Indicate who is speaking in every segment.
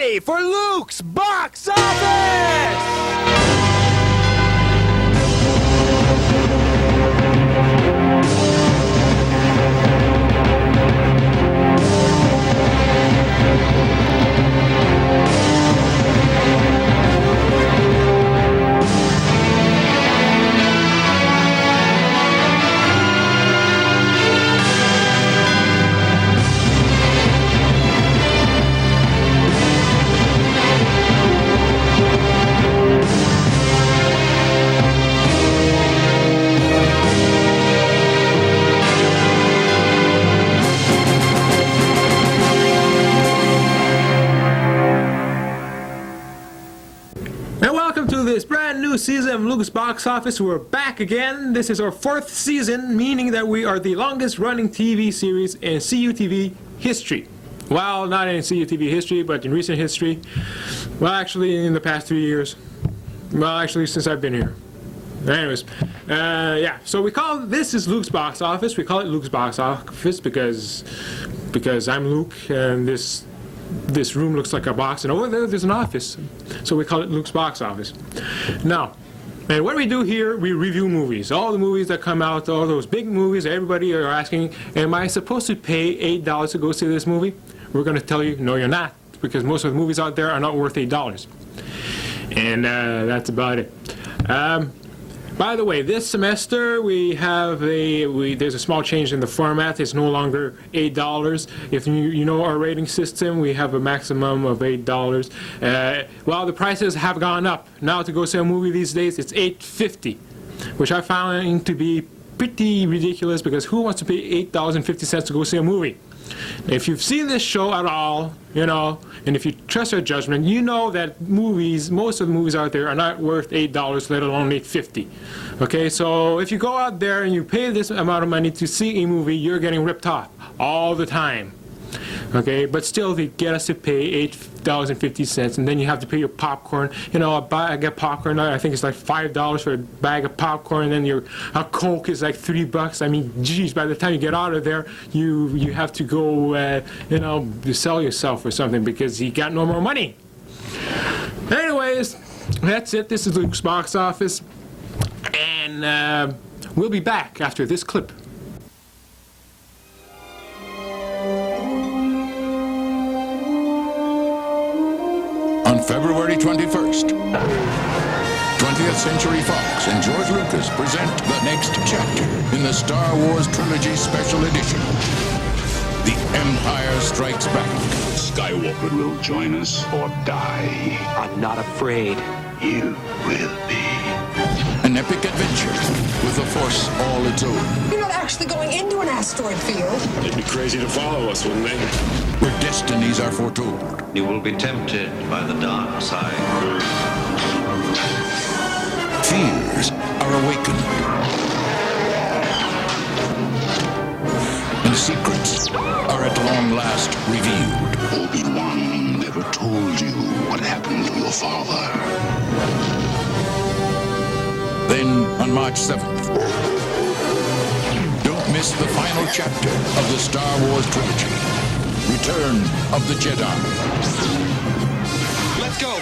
Speaker 1: ready for Luke's Box Office! And welcome to this brand new season of Luke's Box Office. We're back again. This is our 4th season, meaning that we are the longest running TV series in CUTV history. Well, not in CUTV history, but in recent history. Well, actually, in the past 3 years. Well, actually, since I've been here. Anyways, yeah. So we call this is Luke's Box Office. We call it Luke's Box Office because I'm Luke, and this room looks like a box, and over there's an office. So we call it Luke's Box Office. Now, and what we do here, we review movies. All the movies that come out, all those big movies, everybody are asking, am I supposed to pay $8 to go see this movie? We're going to tell you, no, you're not, because most of the movies out there are not worth $8. And that's about it. By the way, this semester we have there's a small change in the format. It's no longer $8. If you know our rating system, we have a maximum of $8. Well, the prices have gone up. Now to go see a movie these days, it's $8.50, which I found to be pretty ridiculous, because who wants to pay $8.50 to go see a movie? If you've seen this show at all, you know, and if you trust our judgment, you know that most of the movies out there are not worth $8, let alone $8.50. Okay, so if you go out there and you pay this amount of money to see a movie, you're getting ripped off all the time. Okay, but still they get us to pay $8.50, and then you have to pay your popcorn. You know, a bag of popcorn, I think it's like $5 for a bag of popcorn, and then a Coke is like $3. I mean, geez, by the time you get out of there, you have to go, you know, sell yourself or something, because you got no more money. Anyways, that's it. This is Luke's Box Office, and we'll be back after this clip.
Speaker 2: On February 21st, 20th Century Fox and George Lucas present the next chapter in the Star Wars Trilogy Special Edition. The Empire Strikes Back.
Speaker 3: Skywalker will join us or die.
Speaker 4: I'm not afraid.
Speaker 3: You will be.
Speaker 2: An epic adventure with a force all its own.
Speaker 5: You're not actually going into an asteroid field.
Speaker 3: They'd be crazy to follow us, wouldn't they?
Speaker 2: Where destinies are foretold.
Speaker 6: You will be tempted by the dark side.
Speaker 2: Fears are awakened. And secrets are at long last revealed.
Speaker 3: Obi-Wan never told you what happened to your father.
Speaker 2: Then, on March 7th, don't miss the final chapter of the Star Wars Trilogy, Return of the Jedi.
Speaker 1: Let's go!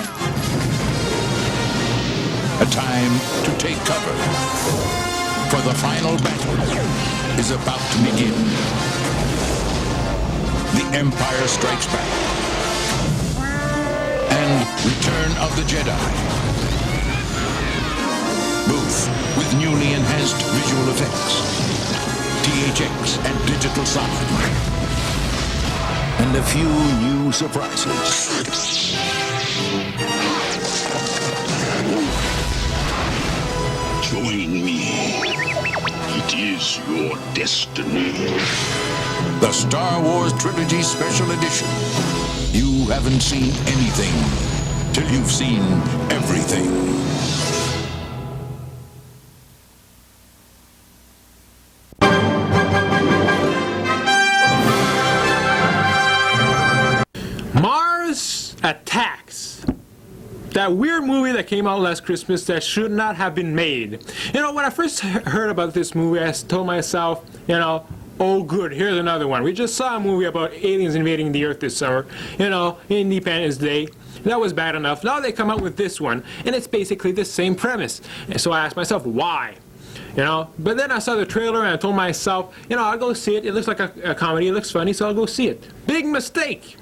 Speaker 2: A time to take cover, for the final battle is about to begin. The Empire Strikes Back and Return of the Jedi. Both with newly enhanced visual effects, THX and digital sound, and a few new surprises.
Speaker 3: Join me. It is your destiny.
Speaker 2: The Star Wars Trilogy Special Edition. You haven't seen anything till you've seen everything.
Speaker 1: Mars Attacks. That weird movie that came out last Christmas that should not have been made. You know, when I first heard about this movie, I told myself, you know, Oh, good. Here's another one. We just saw a movie about aliens invading the Earth this summer. You know, Independence Day. That was bad enough. Now they come out with this one, and it's basically the same premise. And so I asked myself, why? You know, but then I saw the trailer and I told myself, you know, I'll go see it. It looks like a comedy. It looks funny, so I'll go see it. Big mistake.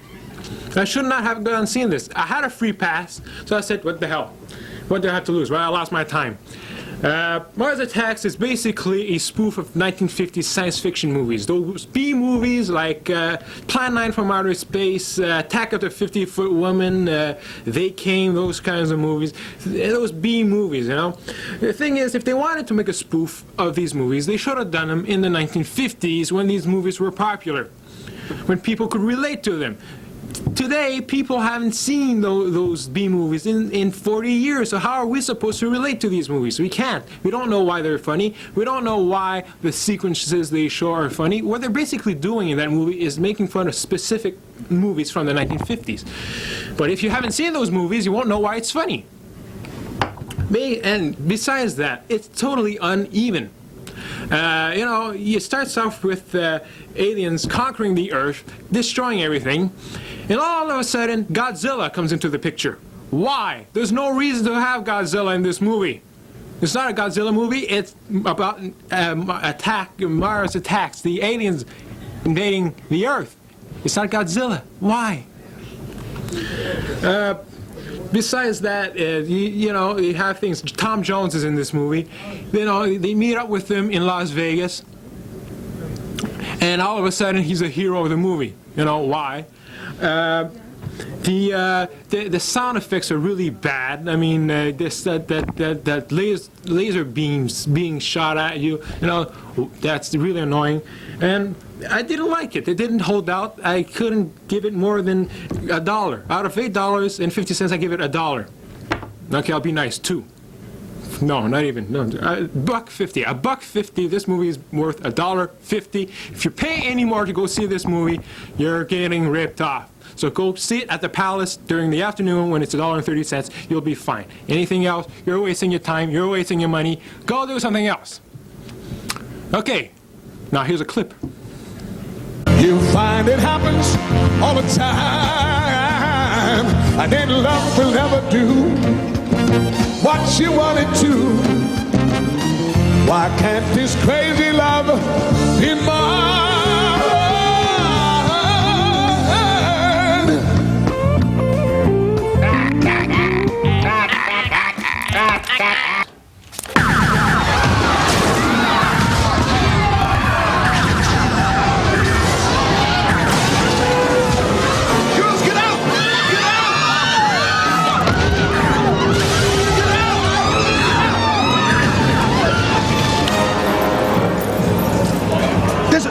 Speaker 1: I should not have gone and seen this. I had a free pass, so I said, what the hell? What do I have to lose? Well, I lost my time. Mars Attacks is basically a spoof of 1950s science fiction movies. Those B movies like Plan 9 from Outer Space, Attack of the 50-Foot Woman, They Came, those kinds of movies. Those B movies, you know. The thing is, if they wanted to make a spoof of these movies, they should have done them in the 1950s when these movies were popular, when people could relate to them. Today, people haven't seen those B movies in 40 years, so how are we supposed to relate to these movies? We can't. We don't know why they're funny. We don't know why the sequences they show are funny. What they're basically doing in that movie is making fun of specific movies from the 1950s. But if you haven't seen those movies, you won't know why it's funny. And besides that, it's totally uneven. You know, it starts off with aliens conquering the Earth, destroying everything, and all of a sudden, Godzilla comes into the picture. Why? There's no reason to have Godzilla in this movie. It's not a Godzilla movie. It's about Mars Attacks, the aliens invading the Earth. It's not Godzilla. Why? Besides that, you know, you have things. Tom Jones is in this movie. You know, they meet up with him in Las Vegas, and all of a sudden he's a hero of the movie. You know why? The sound effects are really bad. I mean, that laser beams being shot at you. You know, that's really annoying. And I didn't like it. It didn't hold out. I couldn't give it more than $1. Out of $8.50, I give it $1. Okay, I'll be nice, 2. No, not even. No, $1.50. $1.50. This movie is worth $1.50. If you pay any more to go see this movie, you're getting ripped off. So go see it at the Palace during the afternoon when it's $1.30. You'll be fine. Anything else, you're wasting your time. You're wasting your money. Go do something else. Okay. Now here's a clip.
Speaker 4: You find it happens all the time, and then love will never do what you want it to. Why can't this crazy love be mine?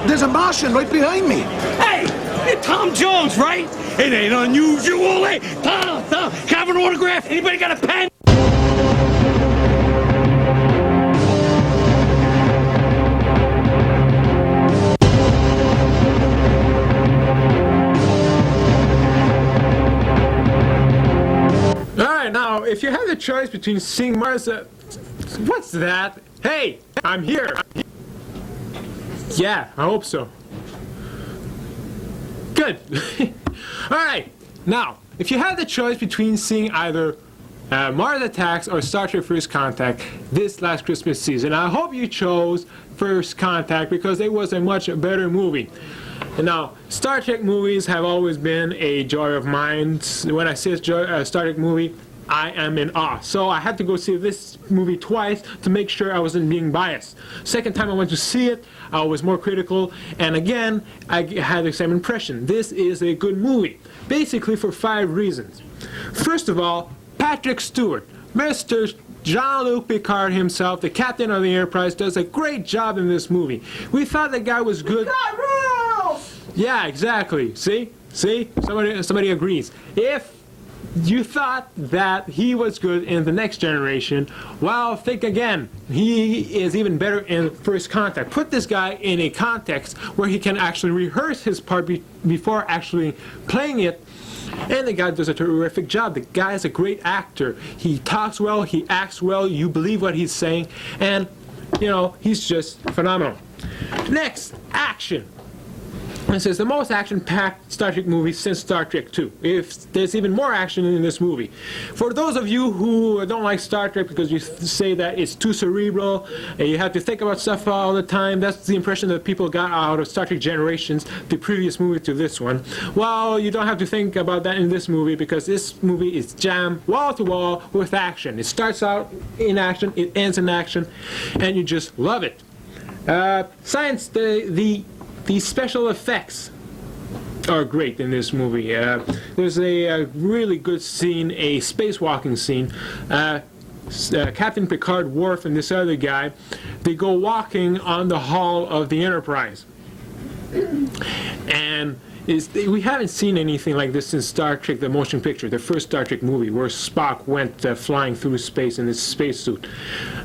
Speaker 3: There's a Martian right behind me.
Speaker 7: Hey, you're Tom Jones, right? It ain't unusual, eh? Tom, have an autograph? Anybody got a pen?
Speaker 1: All right, now, if you have the choice between seeing Mars... what's that? Hey, I'm here. Yeah, I hope so. Good. All right. Now, if you had the choice between seeing either Mars Attacks or Star Trek First Contact this last Christmas season, I hope you chose First Contact because it was a much better movie. And now, Star Trek movies have always been a joy of mine. When I see a Star Trek movie, I am in awe. So I had to go see this movie twice to make sure I wasn't being biased. Second time I went to see it, I was more critical, and again, I had the same impression. This is a good movie, basically for 5 reasons. First of all, Patrick Stewart, Mr. Jean-Luc Picard himself, the captain of the Enterprise, does a great job in this movie. We thought the guy was good. Yeah, exactly. See? Somebody agrees. If you thought that he was good in The Next Generation, well, think again. He is even better in First Contact. Put this guy in a context where he can actually rehearse his part before actually playing it, and the guy does a terrific job. The guy is a great actor. He talks well, he acts well, you believe what he's saying, and, you know, he's just phenomenal. Next, action. action. This is the most action-packed Star Trek movie since Star Trek II. If there's even more action in this movie. For those of you who don't like Star Trek because you say that it's too cerebral and you have to think about stuff all the time, that's the impression that people got out of Star Trek Generations, the previous movie to this one. Well, you don't have to think about that in this movie because this movie is jammed wall to wall with action. It starts out in action, it ends in action, and you just love it. Science, the special effects are great in this movie. There's a really good scene, a spacewalking scene. Captain Picard, Worf, and this other guy, they go walking on the hull of the Enterprise. And we haven't seen anything like this since Star Trek, the motion picture, the first Star Trek movie, where Spock went flying through space in his spacesuit.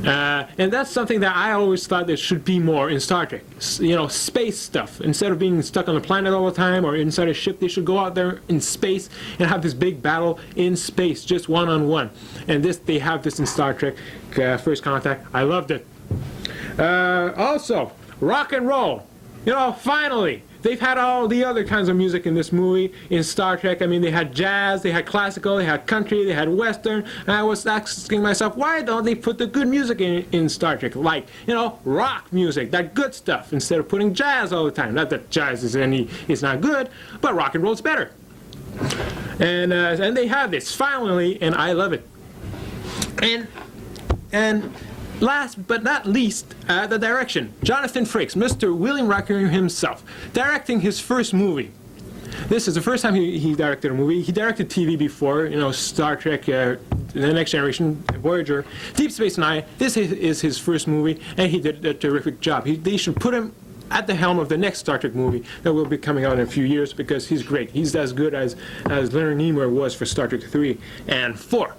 Speaker 1: And that's something that I always thought there should be more in Star Trek. Space stuff. Instead of being stuck on a planet all the time or inside a ship, they should go out there in space and have this big battle in space, just one-on-one. And they have this in Star Trek First Contact. I loved it. Also, rock and roll. Finally. They've had all the other kinds of music in this movie, in Star Trek. I mean, they had jazz, they had classical, they had country, they had western. And I was asking myself, why don't they put the good music in Star Trek? Like, rock music, that good stuff, instead of putting jazz all the time. Not that jazz is not good, but rock and roll's better. And they have this, finally, and I love it. And last but not least, the direction. Jonathan Frakes, Mr. William Rockwell himself, directing his first movie. This is the first time he directed a movie. He directed TV before, Star Trek, The Next Generation, Voyager, Deep Space Nine. This is his first movie, and he did a terrific job. They should put him at the helm of the next Star Trek movie that will be coming out in a few years because he's great. He's as good as Leonard Nimoy was for Star Trek 3 and 4.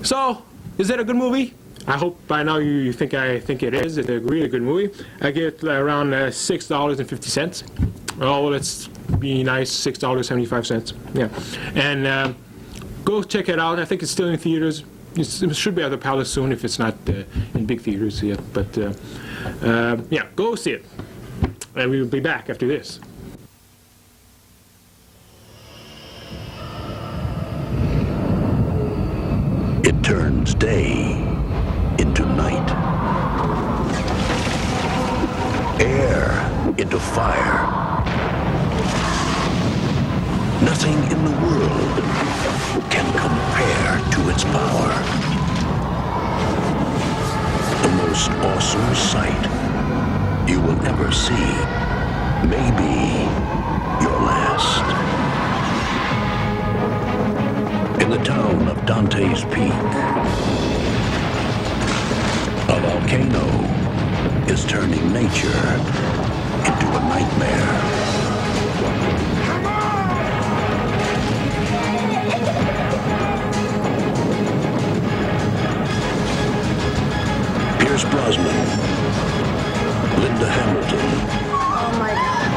Speaker 1: So, is that a good movie? I hope by now you think I think it is. It's a really good movie. I give it around $6.50. Oh, let's be nice, $6.75. Yeah. And go check it out. I think it's still in theaters. It should be at the Palace soon if it's not in big theaters yet. But yeah, go see it. And we will be back after this.
Speaker 3: It turns day into night, air into fire. Nothing in the world can compare to its power. The most awesome sight you will ever see may be your last. In the town of Dante's Peak, a volcano is turning nature into a nightmare. Pierce Brosnan, Linda Hamilton.
Speaker 5: Oh my God.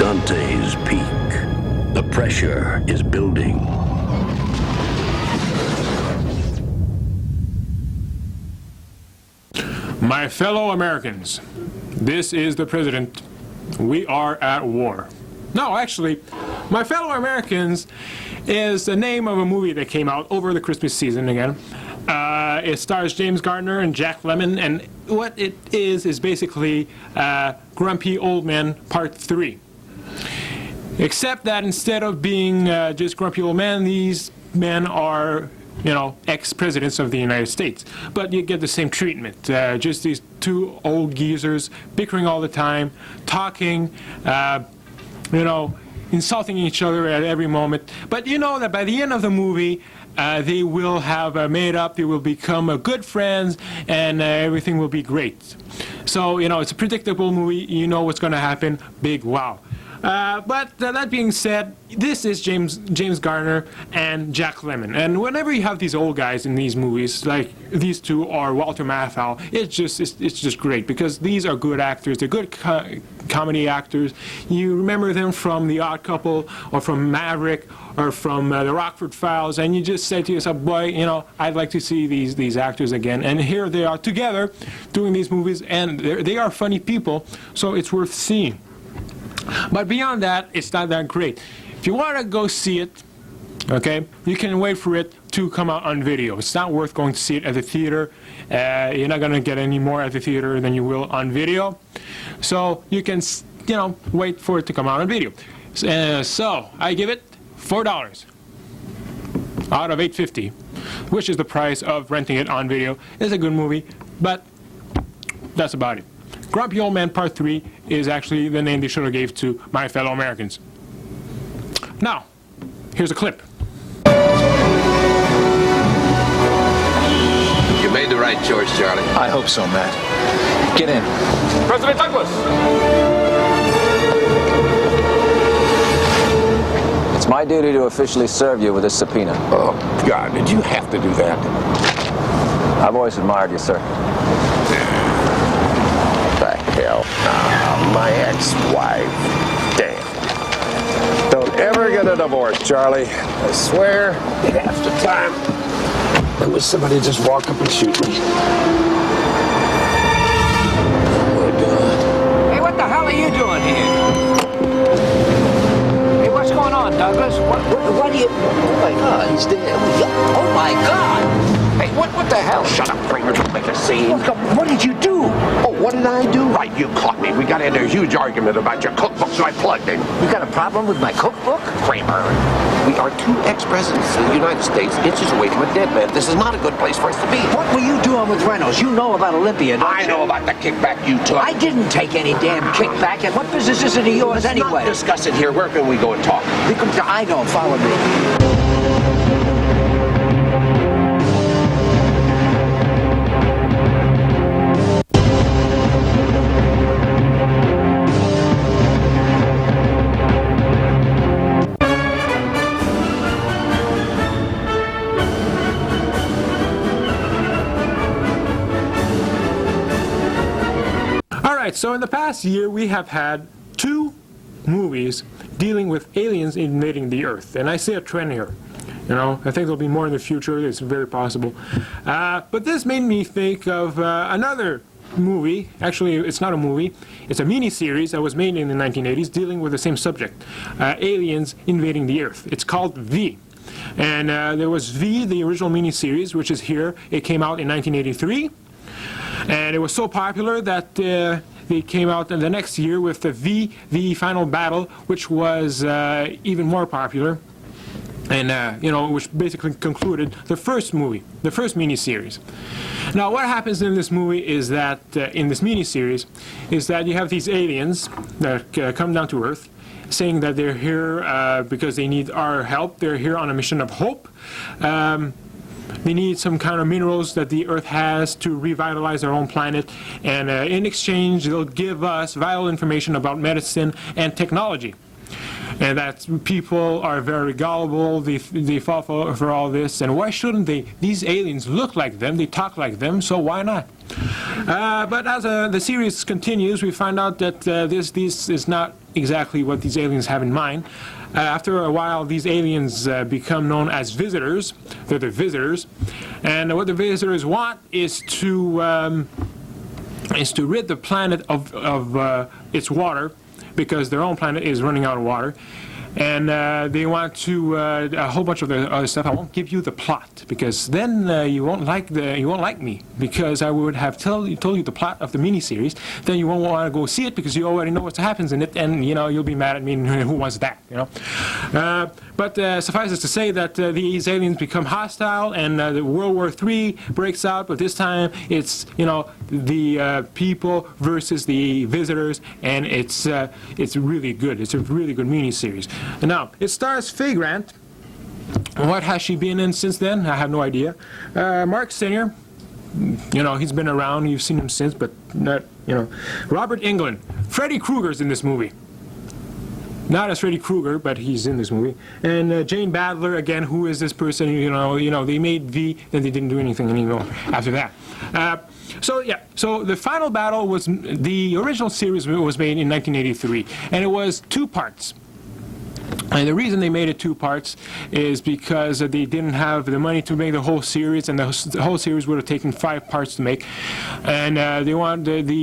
Speaker 3: Dante's Peak. The pressure is building.
Speaker 1: My fellow Americans, this is the president. We are at war. No, actually, My Fellow Americans is the name of a movie that came out over the Christmas season again. It stars James Garner and Jack Lemmon, and what it is basically Grumpy Old Men Part 3. Except that instead of being just grumpy old men, these men are, ex-presidents of the United States. But you get the same treatment. Just these two old geezers bickering all the time, talking, insulting each other at every moment. But you know that by the end of the movie, they will have made up, they will become good friends, and everything will be great. So, it's a predictable movie. You know what's going to happen. Big wow. But that being said, this is James Garner and Jack Lemmon. And whenever you have these old guys in these movies, like these two or Walter Matthau, it's just great because these are good actors. They're good comedy actors. You remember them from The Odd Couple or from Maverick or from The Rockford Files, and you just say to yourself, boy, you know, I'd like to see these actors again. And here they are together doing these movies, and they are funny people, so it's worth seeing. But beyond that, it's not that great. If you want to go see it, okay, you can wait for it to come out on video. It's not worth going to see it at the theater. You're not going to get any more at the theater than you will on video. So you can, you know, wait for it to come out on video. So I give it $4 out of $8.50, which is the price of renting it on video. It's a good movie, but that's about it. Grumpy Old Man Part 3 is actually the name they should have gave to My Fellow Americans. Now, here's a clip.
Speaker 8: You made the right choice, Charlie.
Speaker 9: I hope so, Matt. Get in.
Speaker 7: President Douglas!
Speaker 9: It's my duty to officially serve you with a subpoena.
Speaker 3: Oh, God, did you have to do that?
Speaker 9: I've always admired you, sir.
Speaker 3: Hell, my ex-wife. Damn. Don't ever get a divorce, Charlie. I swear, half the time, I wish somebody just walk up and shoot me. Oh, God.
Speaker 10: Hey, what the hell are you doing here? Hey, what's going on, Douglas? What do you... Oh, my God, he's dead. Oh, my God. Hey, what the hell?
Speaker 3: Shut up, Kramer. Don't make a scene.
Speaker 10: What did you do?
Speaker 3: Oh, what did I do? Right, you caught me. We got into a huge argument about your cookbook, so I plugged in.
Speaker 10: You got a problem with my cookbook?
Speaker 3: Kramer, we are two ex-presidents of the United States, inches away from a dead man. This is not a good place for us to be.
Speaker 10: What were you doing with Reynolds? You know about Olympia, don't you?
Speaker 3: I know about the kickback you took.
Speaker 10: I didn't take any damn kickback. And what business is it of yours
Speaker 3: Let's
Speaker 10: anyway?
Speaker 3: not discuss it here. Where can we go and talk?
Speaker 10: I don't follow me.
Speaker 1: So in the past year, we have had 2 movies dealing with aliens invading the Earth, and I see a trend here. You know, I think there'll be more in the future. It's very possible. But this made me think of another movie. Actually, it's not a movie. It's a mini-series that was made in the 1980s dealing with the same subject, aliens invading the Earth. It's called V. And there was V, the original mini-series, which is here. It came out in 1983. And it was so popular that they came out in the next year with the V, the Final Battle, which was even more popular. And, you know, which basically concluded the first movie, the first miniseries. Now, what happens in this movie is that, in this miniseries, is that you have these aliens that come down to Earth, saying that they're here because they need our help. They're here on a mission of hope. They need some kind of minerals that the Earth has to revitalize their own planet, and in exchange they'll give us vital information about medicine and technology. And that people are very gullible, they fall for all this, and why shouldn't they? These aliens look like them, they talk like them, so why not? But as the series continues, we find out that this is not exactly what these aliens have in mind. After a while, these aliens become known as visitors. They're the visitors. And what the visitors want is to rid the planet of its water, because their own planet is running out of water. And they want to a whole bunch of the other stuff. I won't give you the plot, because then you won't like me, because I would have told you the plot of the miniseries. Then you won't want to go see it because you already know what happens in it, and you know you'll be mad at me. And who wants that? You know. But suffice it to say that these aliens become hostile, and the World War III breaks out. But this time it's the people versus the visitors, and it's really good. It's a really good miniseries. Now, it stars Faye Grant. What has she been in since then? I have no idea. Mark Singer, he's been around. You've seen him since, but not, Robert Englund. Freddy Krueger's in this movie. Not as Freddy Krueger, but he's in this movie. And Jane Badler, again, who is this person? They made V, then they didn't do anything anymore after that. So the final battle was, the original series was made in 1983, and it was 2 parts. And the reason they made it 2 parts is because they didn't have the money to make the whole series, and the whole series would have taken 5 parts to make. And the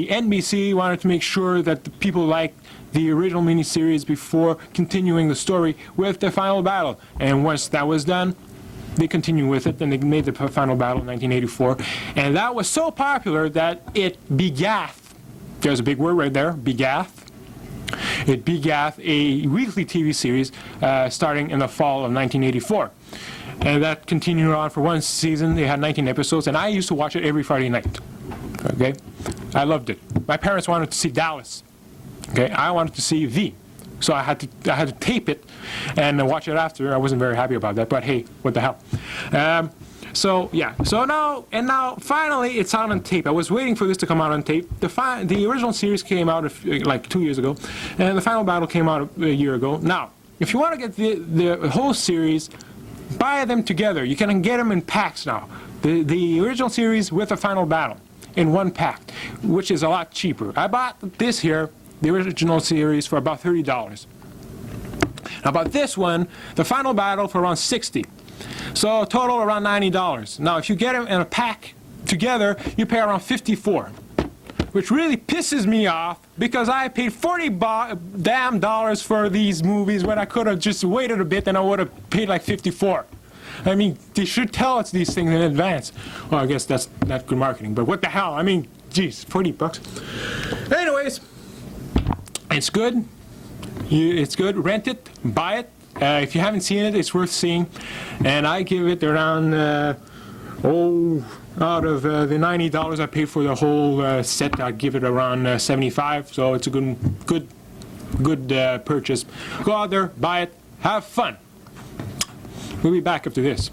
Speaker 1: NBC wanted to make sure that the people liked the original miniseries before continuing the story with the final battle. And once that was done, they continued with it, and they made the final battle in 1984. And that was so popular that it begath, there's a big word right there, begath. It begath a weekly TV series starting in the fall of 1984. And that continued on for 1 season. They had 19 episodes, and I used to watch it every Friday night. Okay? I loved it. My parents wanted to see Dallas. Okay? I wanted to see V. So I had to tape it and watch it after. I wasn't very happy about that, but hey, what the hell. So now finally it's out on tape. I was waiting for this to come out on tape. The original series came out like 2 years ago, and the final battle came out a year ago. Now, if you want to get the whole series, buy them together. You can get them in packs now. The original series with the final battle in 1 pack, which is a lot cheaper. I bought this here, the original series, for about $30. Now, about this one, the final battle, for around $60. So total around $90. Now, if you get them in a pack together, you pay around $54, which really pisses me off because I paid $40 for these movies when I could have just waited a bit and I would have paid like $54. I mean, they should tell us these things in advance. Well, I guess that's not good marketing, but what the hell? I mean, geez, $40. Anyways, it's good. It's good. Rent it, buy it. If you haven't seen it, it's worth seeing. And I give it around, out of the $90 I paid for the whole set, I'd give it around $75. So it's a good purchase. Go out there, buy it, have fun. We'll be back after this.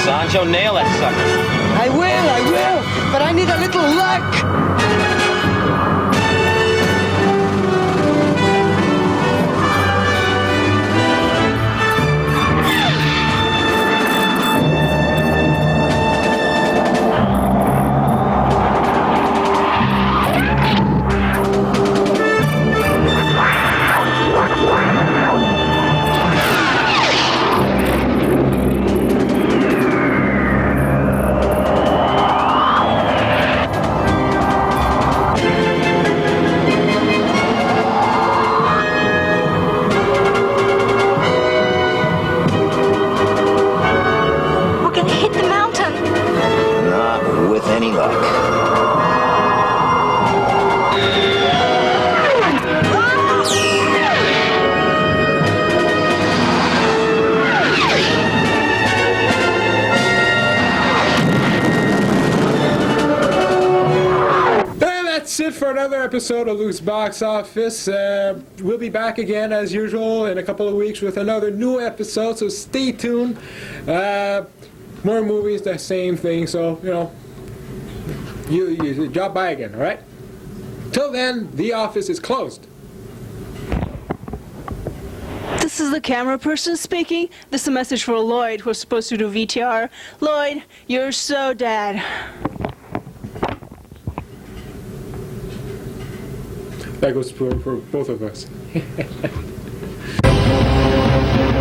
Speaker 10: Sancho, nail that sucker.
Speaker 5: I will, but I need a little luck. For another episode of Luke's Box Office. We'll be back again as usual in a couple of weeks with another new episode, so stay tuned. More movies, the same thing, so you drop by again, alright? Till then, the office is closed.
Speaker 11: This is the camera person speaking. This is a message for Lloyd, who's supposed to do VTR. Lloyd, you're so dead.
Speaker 1: That goes for both of us.
Speaker 11: Bye.